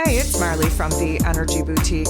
Hey, it's Marley from the Energy Boutique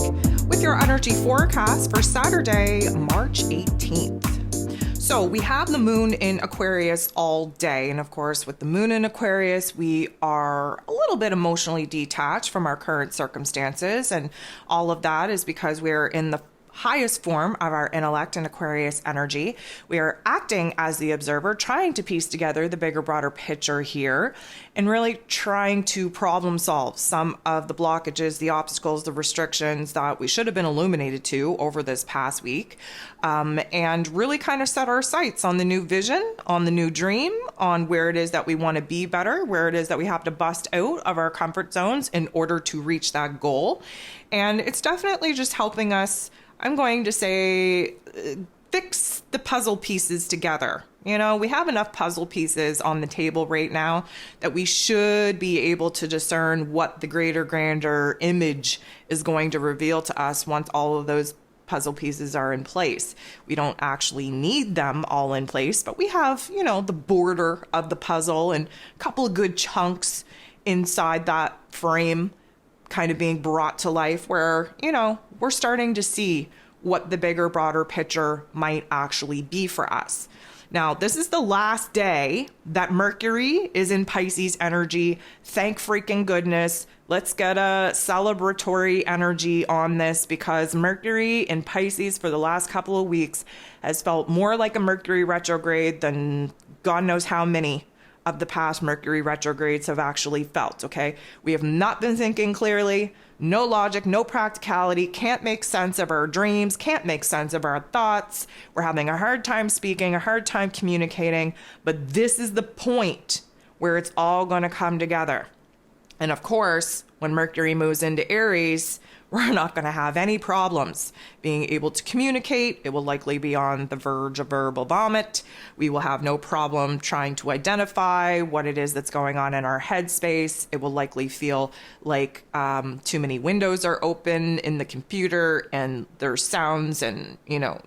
with your energy forecast for Saturday, March 18th. So we have the moon in Aquarius all day. And of course, with the moon in Aquarius, we are a little bit emotionally detached from our current circumstances. And all of that is because we're in the highest form of our intellect and Aquarius energy. We are acting as the observer, trying to piece together the bigger, broader picture here, and really trying to problem solve some of the blockages, the obstacles, the restrictions that we should have been illuminated to over this past week, and really kind of set our sights on the new vision, on the new dream, on where it is that we want to be better, where it is that we have to bust out of our comfort zones in order to reach that goal. And it's definitely just helping us, I'm going to say, fix the puzzle pieces together. You know, we have enough puzzle pieces on the table right now that we should be able to discern what the greater, grander image is going to reveal to us once all of those puzzle pieces are in place. We don't actually need them all in place, but we have, you know, the border of the puzzle and a couple of good chunks inside that frame kind of being brought to life where, you know, we're starting to see what the bigger, broader picture might actually be for us. Now, this is the last day that Mercury is in Pisces energy. Thank freaking goodness. Let's get a celebratory energy on this because Mercury in Pisces for the last couple of weeks has felt more like a Mercury retrograde than God knows how many of the past Mercury retrogrades have actually felt, okay? We have not been thinking clearly, no logic, no practicality, can't make sense of our dreams, can't make sense of our thoughts. We're having a hard time speaking, a hard time communicating, but this is the point where it's all going to come together. And of course, when Mercury moves into Aries, we're not going to have any problems being able to communicate. It will likely be on the verge of verbal vomit. We will have no problem trying to identify what it is that's going on in our headspace. It will likely feel like too many windows are open in the computer and there's sounds and, you know,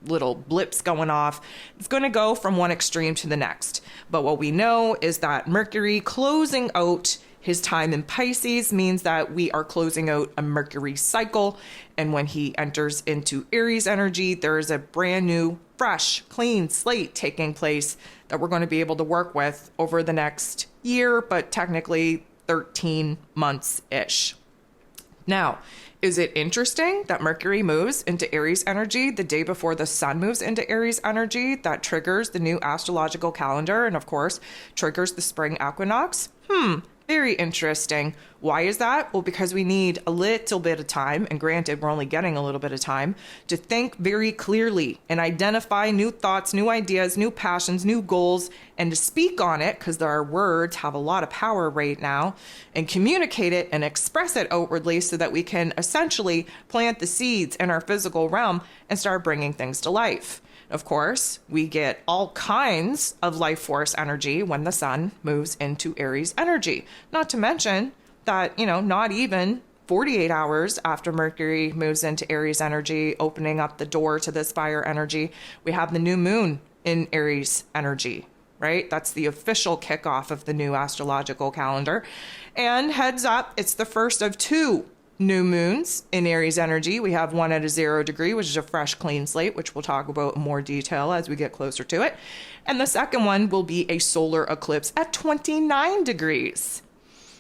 little blips going off. It's going to go from one extreme to the next. But what we know is that Mercury closing out his time in Pisces means that we are closing out a Mercury cycle. And when he enters into Aries energy, there is a brand new, fresh, clean slate taking place that we're going to be able to work with over the next year, but technically 13 months-ish. Now, is it interesting that Mercury moves into Aries energy the day before the sun moves into Aries energy? That triggers the new astrological calendar and, of course, triggers the spring equinox? Very interesting. Why is that? Well, because we need a little bit of time, and granted, we're only getting a little bit of time, to think very clearly and identify new thoughts, new ideas, new passions, new goals, and to speak on it, because our words have a lot of power right now, and communicate it and express it outwardly so that we can essentially plant the seeds in our physical realm and start bringing things to life. Of course, we get all kinds of life force energy when the sun moves into Aries energy. Not to mention that, you know, not even 48 hours after Mercury moves into Aries energy, opening up the door to this fire energy, we have the new moon in Aries energy, right? That's the official kickoff of the new astrological calendar. And heads up, it's the first of two new moons in Aries energy. We have one at a 0 degree, which is a fresh, clean slate, which we'll talk about in more detail as we get closer to it. And the second one will be a solar eclipse at 29 degrees.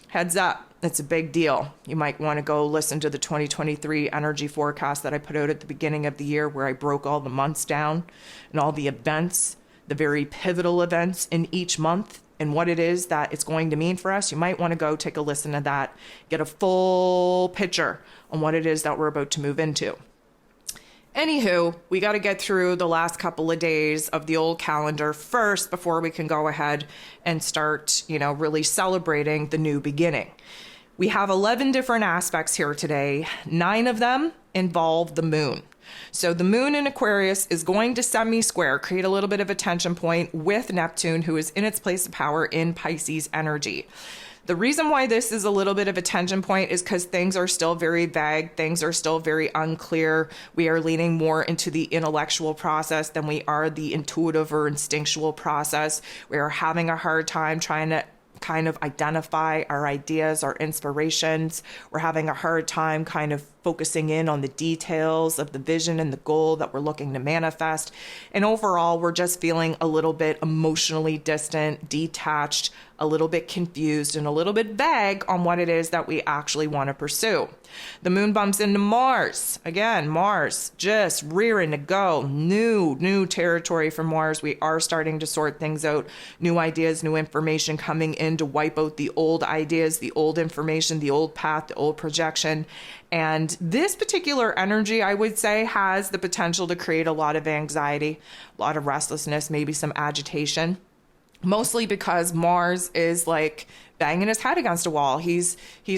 Heads up, it's a big deal. You might want to go listen to the 2023 energy forecast that I put out at the beginning of the year where I broke all the months down and all the events, the very pivotal events in each month, and what it is that it's going to mean for us. You might want to go take a listen to that, get a full picture on what it is that we're about to move into. Anywho, we got to get through the last couple of days of the old calendar first before we can go ahead and start, you know, really celebrating the new beginning. We have 11 different aspects here today. 9 of them involve the moon. So the moon in Aquarius is going to semi-square, create a little bit of a tension point with Neptune, who is in its place of power in Pisces energy. The reason why this is a little bit of a tension point is because things are still very vague. Things are still very unclear. We are leaning more into the intellectual process than we are the intuitive or instinctual process. We are having a hard time trying to kind of identify our ideas, our inspirations. We're having a hard time kind of focusing in on the details of the vision and the goal that we're looking to manifest. And overall, we're just feeling a little bit emotionally distant, detached, a little bit confused, and a little bit vague on what it is that we actually want to pursue. The moon bumps into Mars. Again, Mars just rearing to go. New territory for Mars. We are starting to sort things out. New ideas, new information coming in to wipe out the old ideas, the old information, the old path, the old projection. And this particular energy, I would say, has the potential to create a lot of anxiety, a lot of restlessness, maybe some agitation. Mostly because Mars is like banging his head against a wall. He's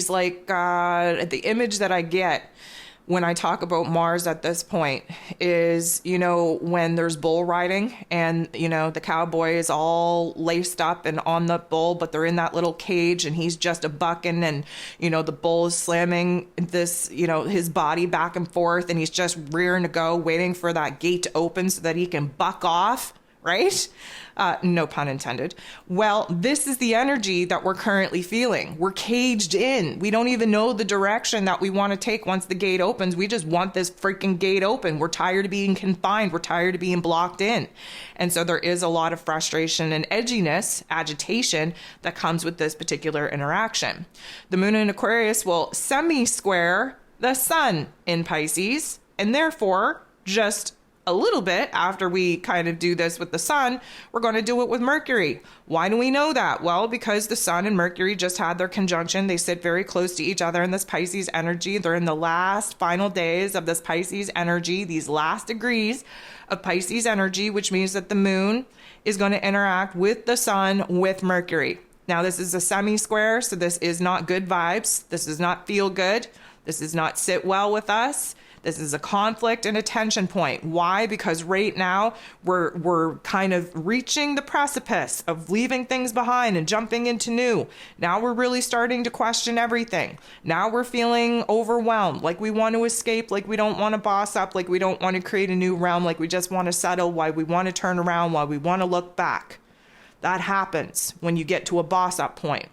like, the image that I get when I talk about Mars at this point is, when there's bull riding and, the cowboy is all laced up and on the bull, but they're in that little cage and he's just a bucking and, the bull is slamming this, his body back and forth and he's just rearing to go, waiting for that gate to open so that he can buck off. Right? No pun intended. Well, this is the energy that we're currently feeling. We're caged in. We don't even know the direction that we want to take once the gate opens. We just want this freaking gate open. We're tired of being confined. We're tired of being blocked in. And so there is a lot of frustration and edginess, agitation that comes with this particular interaction. The moon in Aquarius will semi-square the sun in Pisces, and therefore just a little bit after we kind of do this with the sun, we're going to do it with Mercury. Why do we know that? Well, because the sun and Mercury just had their conjunction. They sit very close to each other in this Pisces energy. They're in the last final days of this Pisces energy, these last degrees of Pisces energy, which means that the moon is going to interact with the sun with Mercury. Now, this is a semi-square, so this is not good vibes. This does not feel good. This does not sit well with us. This is a conflict and a tension point. Why? Because right now we're kind of reaching the precipice of leaving things behind and jumping into new. Now we're really starting to question everything. Now we're feeling overwhelmed, like we want to escape, like we don't want to boss up, like we don't want to create a new realm, like we just want to settle, why we want to turn around, why we want to look back. That happens when you get to a boss up point.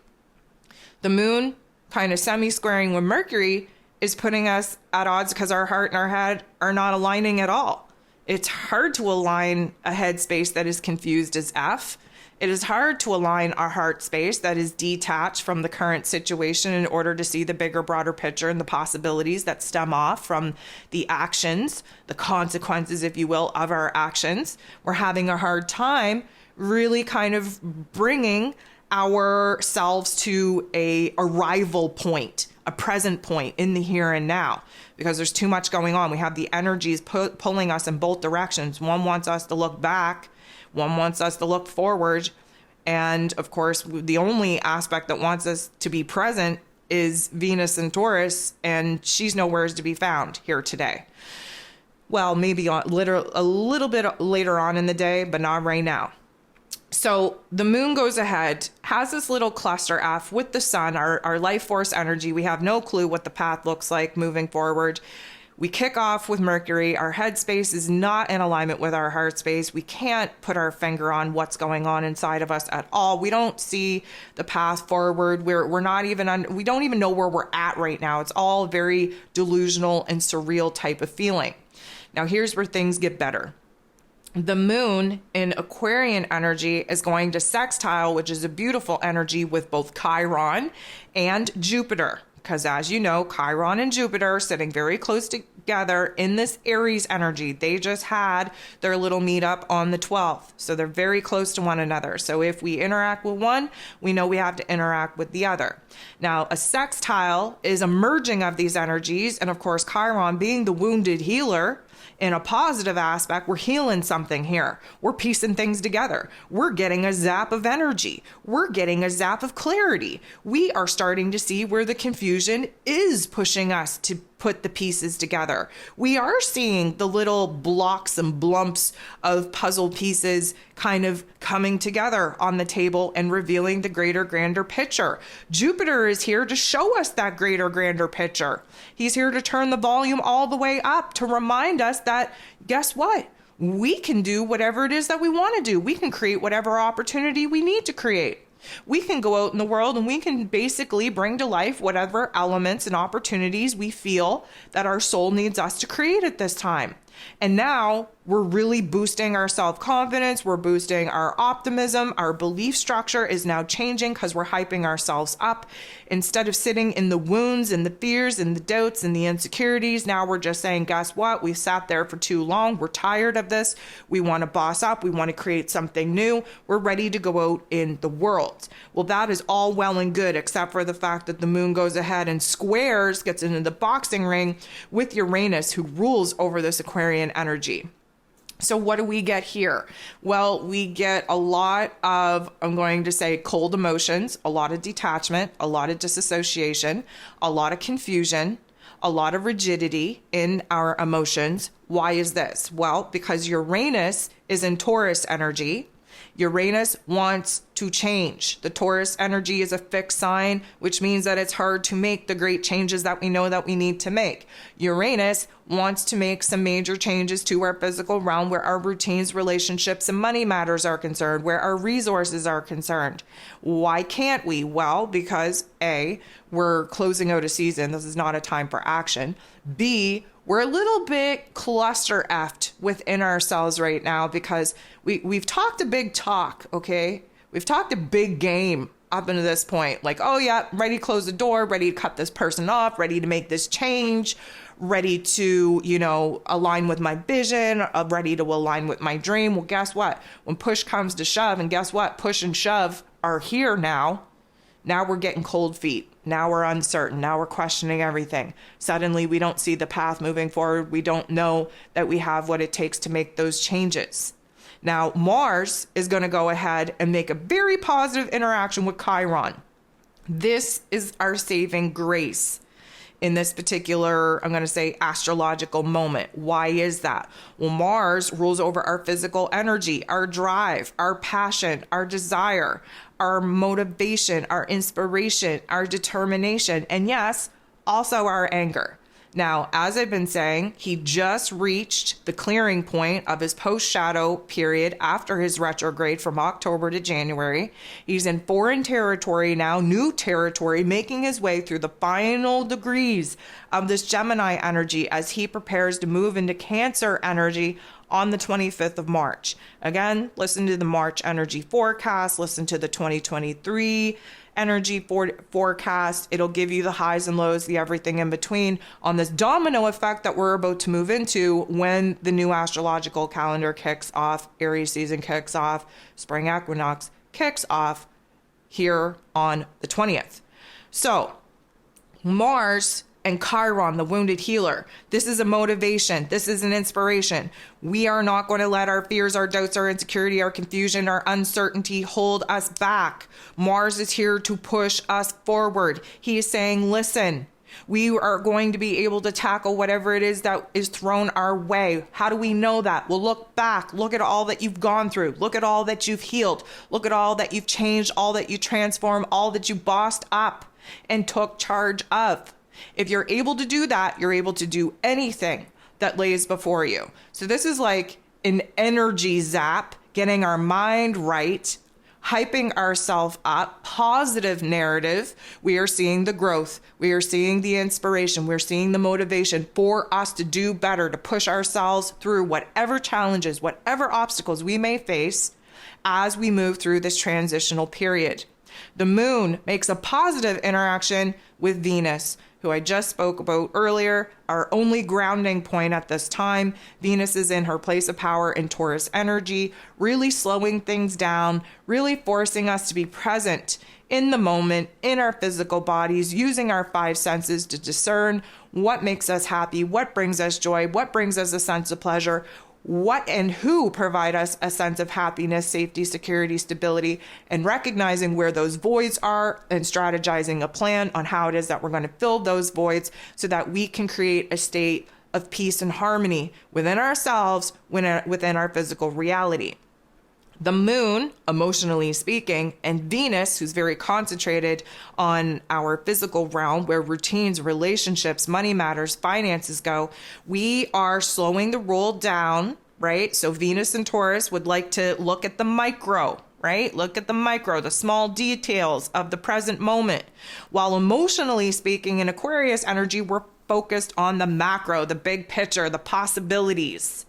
The moon kind of semi-squaring with Mercury is putting us at odds because our heart and our head are not aligning at all. It's hard to align a headspace that is confused as F. It is hard to align our heart space that is detached from the current situation in order to see the bigger, broader picture and the possibilities that stem off from the actions, the consequences, if you will, of our actions. We're having a hard time really kind of bringing ourselves to a arrival point, a present point in the here and now, because there's too much going on. We have the energies pulling us in both directions. One wants us to look back, one wants us to look forward. And of course, the only aspect that wants us to be present is Venus and Taurus, and she's nowhere to be found here today. Well, maybe a little bit later on in the day, but not right now. So the moon goes ahead, has this little cluster F with the sun, our life force energy. We have no clue what the path looks like moving forward. We kick off with Mercury. Our headspace is not in alignment with our heart space. We can't put our finger on what's going on inside of us at all. We don't see the path forward. We're not even we don't even know where we're at right now. It's all very delusional and surreal type of feeling. Now here's where things get better. The moon in Aquarian energy is going to sextile, which is a beautiful energy, with both Chiron and Jupiter. Because as you know, Chiron and Jupiter are sitting very close together in this Aries energy. They just had their little meetup on the 12th. So they're very close to one another. So if we interact with one, we know we have to interact with the other. Now, a sextile is a merging of these energies. And of course, Chiron being the wounded healer, in a positive aspect, we're healing something here. We're piecing things together. We're getting a zap of energy. We're getting a zap of clarity. We are starting to see where the confusion is pushing us to put the pieces together. We are seeing the little blocks and blumps of puzzle pieces kind of coming together on the table and revealing the greater, grander picture. Jupiter is here to show us that greater, grander picture. He's here to turn the volume all the way up to remind us that, guess what? We can do whatever it is that we want to do. We can create whatever opportunity we need to create. We can go out in the world and we can basically bring to life whatever elements and opportunities we feel that our soul needs us to create at this time. And now we're really boosting our self-confidence. We're boosting our optimism. Our belief structure is now changing because we're hyping ourselves up. Instead of sitting in the wounds and the fears and the doubts and the insecurities, now we're just saying, guess what? We've sat there for too long. We're tired of this. We want to boss up. We want to create something new. We're ready to go out in the world. Well, that is all well and good, except for the fact that the moon goes ahead and squares, gets into the boxing ring with Uranus, who rules over this Aquarian energy. So what do we get here? Well, we get a lot of, I'm going to say, cold emotions, a lot of detachment, a lot of disassociation, a lot of confusion, a lot of rigidity in our emotions. Why is this? Well, because Uranus is in Taurus energy. Uranus wants to change. The Taurus energy is a fixed sign, which means that it's hard to make the great changes that we know that we need to make. Uranus wants to make some major changes to our physical realm where our routines, relationships, and money matters are concerned, where our resources are concerned. Why can't we? Well, because A, we're closing out a season. This is not a time for action. B, we're a little bit cluster effed within ourselves right now because we've talked a big talk, okay? We've talked a big game up until this point. Like, oh yeah, ready to close the door, ready to cut this person off, ready to make this change, ready to, align with my vision, ready to align with my dream. Well, guess what? When push comes to shove, and guess what? Push and shove are here now. Now we're getting cold feet. Now we're uncertain. Now we're questioning everything. Suddenly we don't see the path moving forward. We don't know that we have what it takes to make those changes. Now Mars is going to go ahead and make a very positive interaction with Chiron. This is our saving grace in this particular, I'm going to say, astrological moment. Why is that? Well, Mars rules over our physical energy, our drive, our passion, our desire, our motivation, our inspiration, our determination, and yes, also our anger. Now, as I've been saying, he just reached the clearing point of his post-shadow period after his retrograde from October to January. He's in foreign territory now, new territory, making his way through the final degrees of this Gemini energy as he prepares to move into Cancer energy on the 25th of March. Again, listen to the March energy forecast, listen to the 2023 energy forecast. It'll give you the highs and lows, the everything in between on this domino effect that we're about to move into when the new astrological calendar kicks off, Aries season kicks off, spring equinox kicks off here on the 20th. So Mars and Chiron, the wounded healer. This is a motivation. This is an inspiration. We are not going to let our fears, our doubts, our insecurity, our confusion, our uncertainty hold us back. Mars is here to push us forward. He is saying, listen, we are going to be able to tackle whatever it is that is thrown our way. How do we know that? Well, look back. Look at all that you've gone through. Look at all that you've healed. Look at all that you've changed, all that you transformed, all that you bossed up and took charge of. If you're able to do that, you're able to do anything that lays before you. So this is like an energy zap, getting our mind right, hyping ourselves up, positive narrative. We are seeing the growth. We are seeing the inspiration. We're seeing the motivation for us to do better, to push ourselves through whatever challenges, whatever obstacles we may face as we move through this transitional period. The moon makes a positive interaction with Venus, who I just spoke about earlier, our only grounding point at this time. Venus is in her place of power in Taurus energy, really slowing things down, really forcing us to be present in the moment, in our physical bodies, using our five senses to discern what makes us happy, what brings us joy, what brings us a sense of pleasure, what and who provide us a sense of happiness, safety, security, stability, and recognizing where those voids are and strategizing a plan on how it is that we're going to fill those voids so that we can create a state of peace and harmony within ourselves, within our physical reality. The moon, emotionally speaking, and Venus, who's very concentrated on our physical realm where routines, relationships, money matters, finances go, we are slowing the roll down, right? So Venus and Taurus would like to look at the micro, right? Look at the micro, the small details of the present moment. While emotionally speaking, in Aquarius energy, we're focused on the macro, the big picture, the possibilities.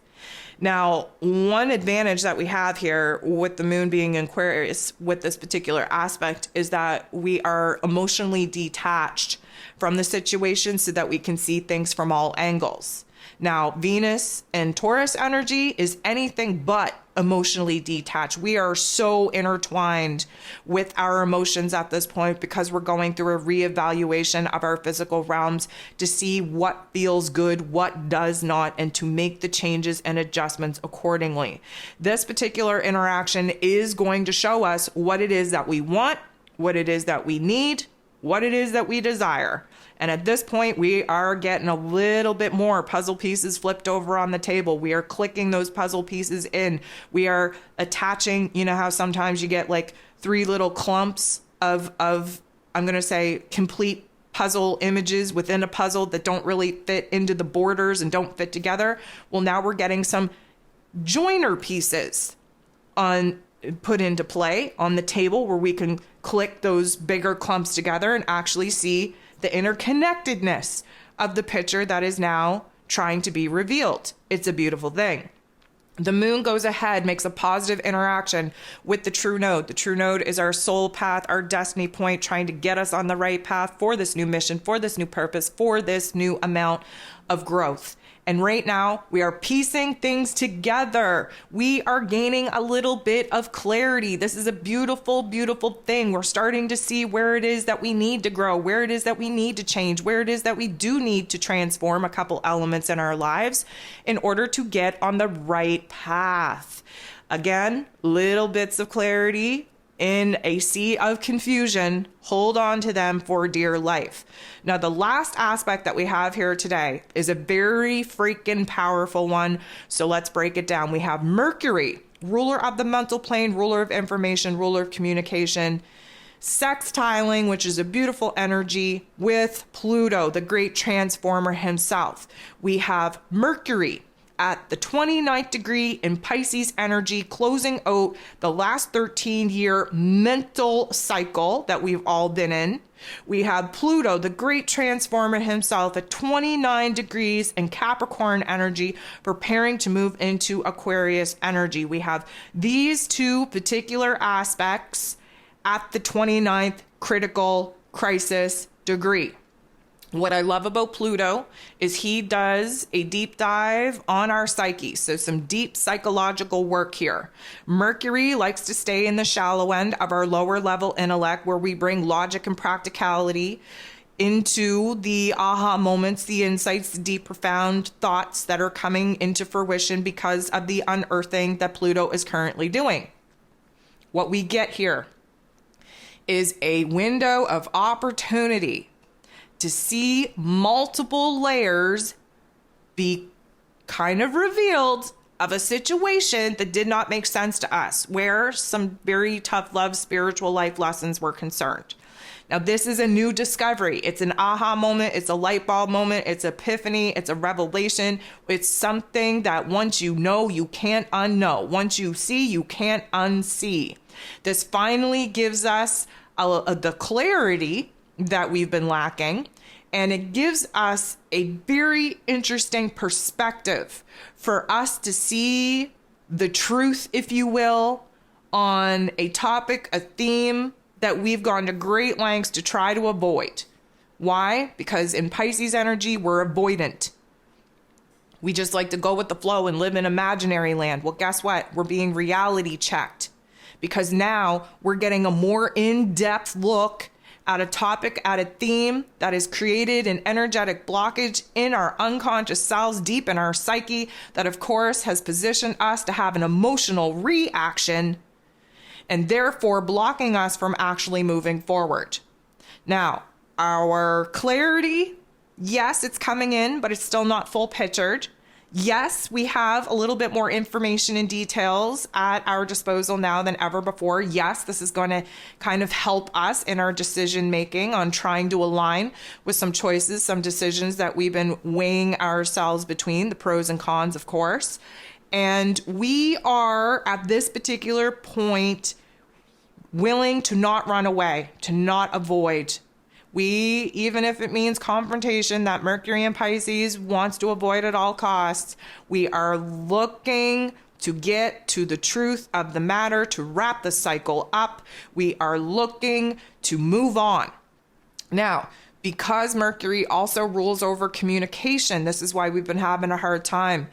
Now, one advantage that we have here with the moon being in Aquarius with this particular aspect is that we are emotionally detached from the situation so that we can see things from all angles. Now, Venus and Taurus energy is anything but emotionally detached. We are so intertwined with our emotions at this point because we're going through a reevaluation of our physical realms to see what feels good, what does not, and to make the changes and adjustments accordingly. This particular interaction is going to show us what it is that we want, what it is that we need, what it is that we desire. And at this point, we are getting a little bit more puzzle pieces flipped over on the table. We are clicking those puzzle pieces in. We are attaching, you know how sometimes you get like 3 little clumps of I'm going to say, complete puzzle images within a puzzle that don't really fit into the borders and don't fit together. Well, now we're getting some joiner pieces put into play on the table where we can click those bigger clumps together and actually see the interconnectedness of the picture that is now trying to be revealed. It's a beautiful thing. The moon goes ahead, makes a positive interaction with the true node. The true node is our soul path, our destiny point, trying to get us on the right path for this new mission, for this new purpose, for this new amount of growth. And right now, we are piecing things together. We are gaining a little bit of clarity. This is a beautiful, beautiful thing. We're starting to see where it is that we need to grow, where it is that we need to change, where it is that we do need to transform a couple elements in our lives in order to get on the right path. Again, little bits of clarity in a sea of confusion. Hold on to them for dear life. Now, the last aspect that we have here today is a very freaking powerful one. So let's break it down. We have Mercury, ruler of the mental plane, ruler of information, ruler of communication, sextiling, which is a beautiful energy, with Pluto, the great transformer himself. We have Mercury at the 29th degree in Pisces energy, closing out the last 13-year mental cycle that we've all been in. We have Pluto, the great transformer himself, at 29 degrees in Capricorn energy, preparing to move into Aquarius energy. We have these two particular aspects at the 29th critical crisis degree. What I love about Pluto is he does a deep dive on our psyche. So some deep psychological work here. Mercury likes to stay in the shallow end of our lower level intellect, where we bring logic and practicality into the aha moments, the insights, the deep, profound thoughts that are coming into fruition because of the unearthing that Pluto is currently doing. What we get here is a window of opportunity to see multiple layers be kind of revealed of a situation that did not make sense to us, where some very tough love, spiritual life lessons were concerned. Now, this is a new discovery. It's an aha moment. It's a light bulb moment. It's epiphany. It's a revelation. It's something that once you know, you can't unknow. Once you see, you can't unsee. This finally gives us the clarity that we've been lacking, and it gives us a very interesting perspective for us to see the truth, if you will, on a topic, a theme that we've gone to great lengths to try to avoid. Why? Because in Pisces energy, we're avoidant. We just like to go with the flow and live in imaginary land. Well, guess what? We're being reality checked, because now we're getting a more in-depth look at a topic, at a theme that has created an energetic blockage in our unconscious selves, deep in our psyche, that of course has positioned us to have an emotional reaction and therefore blocking us from actually moving forward. Now, our clarity, yes, it's coming in, but it's still not full pictured. Yes, we have a little bit more information and details at our disposal now than ever before. Yes, this is going to kind of help us in our decision making on trying to align with some choices, some decisions that we've been weighing ourselves between, the pros and cons, of course. And we are at this particular point willing to not run away, to not avoid. Even if it means confrontation that Mercury in Pisces wants to avoid at all costs, we are looking to get to the truth of the matter, to wrap the cycle up. We are looking to move on. Now, because Mercury also rules over communication, this is why we've been having a hard time,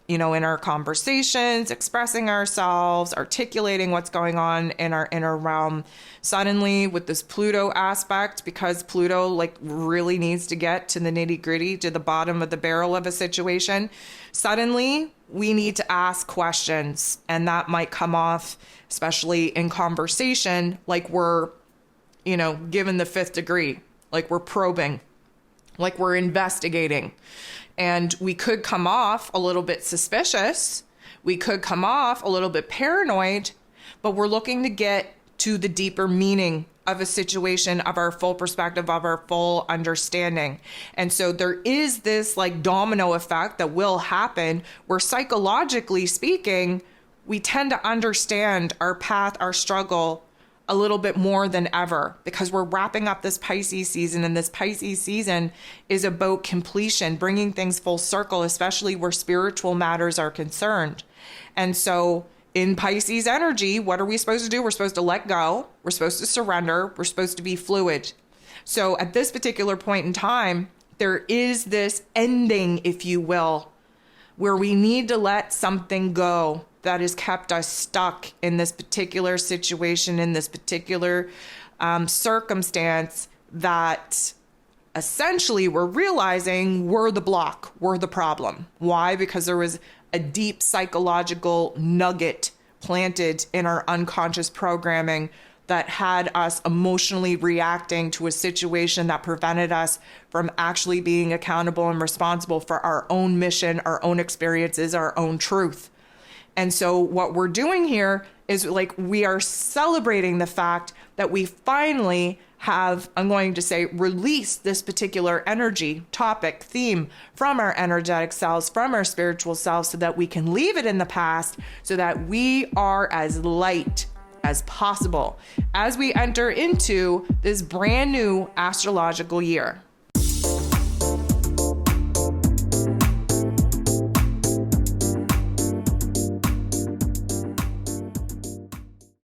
in our conversations, expressing ourselves, articulating what's going on in our inner realm. Suddenly, with this Pluto aspect, because Pluto really needs to get to the nitty gritty, to the bottom of the barrel of a situation, suddenly we need to ask questions. And that might come off, especially in conversation, like we're, given the fifth degree, like we're probing, like we're investigating. And we could come off a little bit suspicious. We could come off a little bit paranoid, but we're looking to get to the deeper meaning of a situation, of our full perspective, of our full understanding. And so there is this domino effect that will happen where, psychologically speaking, we tend to understand our path, our struggle a little bit more than ever, because we're wrapping up this Pisces season, and this Pisces season is about completion, bringing things full circle, especially where spiritual matters are concerned. And so in Pisces energy, what are we supposed to do? We're supposed to let go. We're supposed to surrender. We're supposed to be fluid. So at this particular point in time, there is this ending, if you will, where we need to let something go that has kept us stuck in this particular situation, in this particular circumstance that essentially we're realizing we're the block, we're the problem. Why? Because there was a deep psychological nugget planted in our unconscious programming that had us emotionally reacting to a situation that prevented us from actually being accountable and responsible for our own mission, our own experiences, our own truth. And so what we're doing here is we are celebrating the fact that we finally have, I'm going to say, released this particular energy, topic, theme from our energetic selves, from our spiritual selves, so that we can leave it in the past, so that we are as light as possible as we enter into this brand new astrological year.